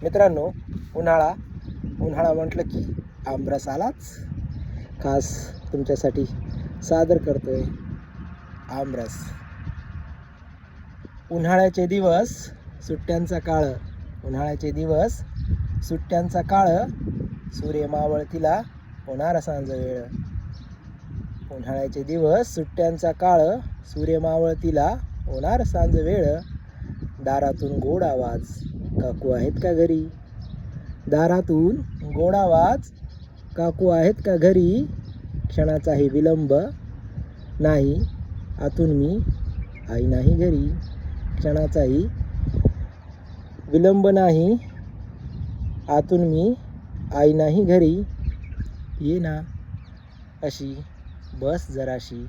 मित्रांनो, उन्हाळा म्हटलं की आमरस आलाच. खास तुमच्यासाठी सादर करतोय आमरस. उन्हाळ्याचे दिवस सुट्ट्यांचा काळ, उन्हाळ्याचे दिवस सुट्ट्यांचा काळ, सूर्य मावळतीला होणार सांज वेळ. उन्हाळ्याचे दिवस सुट्ट्यांचा काळ, सूर्य मावळतीला होणार सांज वेळ. दारातून गोड आवाज, काकू आहेत का घरी? दारातून गोड आवाज, काकू आहेत का घरी? क्षणाचाही विलंब नाही, आतून मी, आई नाही घरी. क्षणाचाही विलंब नाही, आतून मी, आई नाही घरी. ये ना अशी बस जराशी,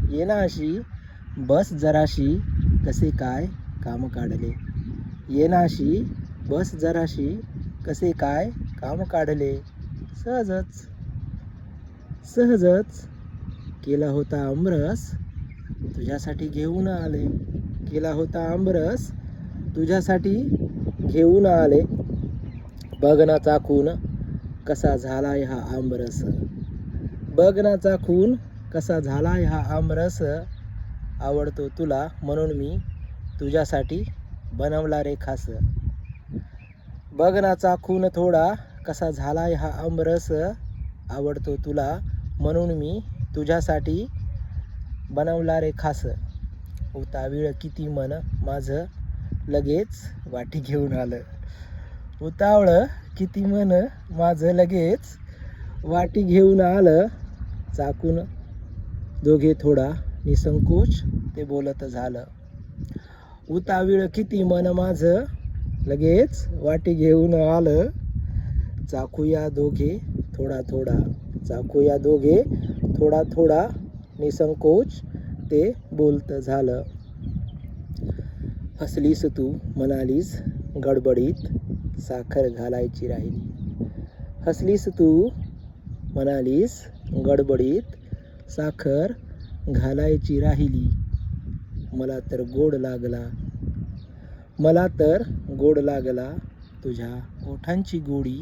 ये ना अशी बस जराशी, कसे काय काम काढले. ये ना अशी बस जराशी, कसे काय काम काढले. सहजच सहजच केला होता आमरस, तुझ्यासाठी घेऊन आले. केला होता आमरस, तुझ्यासाठी घेऊन आले. बघ ना चाखून कसा झालाय हा आमरस. बघ ना चाखून कसा झालाय हा आमरस. आवडतो तुला म्हणून मी तुझ्यासाठी बनवला रे खास. बघ ना चाखून थोडा कसा झालाय हा आमरस. आवडतो तुला म्हणून मी तुझ्यासाठी बनवला रे खास. उतावीळ किती मन माझं लगेच वाटी घेऊन आलं. उतावळ किती मन माझं लगेच वाटी घेऊन आलं. चाकून दोघे थोडा निसंकोच ते बोलत झालं. उतावीळ किती मन माझं लगेच वाटी घेऊन आलं. चाकूया दोघे थोडा थोडा, चाकूया दोघे थोडा थोडा निसंकोच ते बोलत झालं. हसलीस तू म्हणालीस गडबडीत साखर घालायची राहिली. हसलीस तू म्हणालीस गडबडीत साखर घालायची राहिली. मला तर गोड लागला, मला तर गोड लागला तुझ्या ओठांची गोडी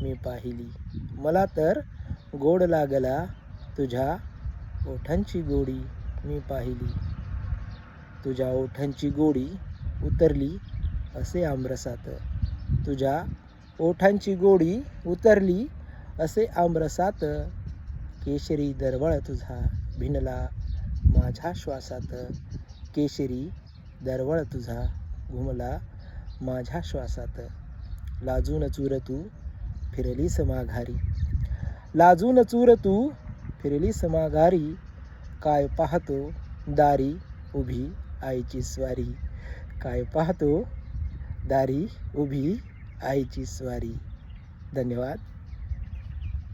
मी पाहिली. मला तर गोड लागला तुझ्या ओठांची गोडी मी पाहिली. तुझ्या ओठांची गोडी उतरली असे आमरसात. तुझ्या ओठांची गोडी उतरली असे आमरसात. केशरी दरवळ तुझा भिनला माझ्या श्वासात. केशरी दरवळ तुझा घुमला माझ्या श्वासात. लाजून चूर तू फिरलीस माघारी. लाजून चूर तू फिरलीस माघारी. काय पाहतो दारी उभी आईची स्वारी. काय पाहतो दारी उभी आईची स्वारी. धन्यवाद.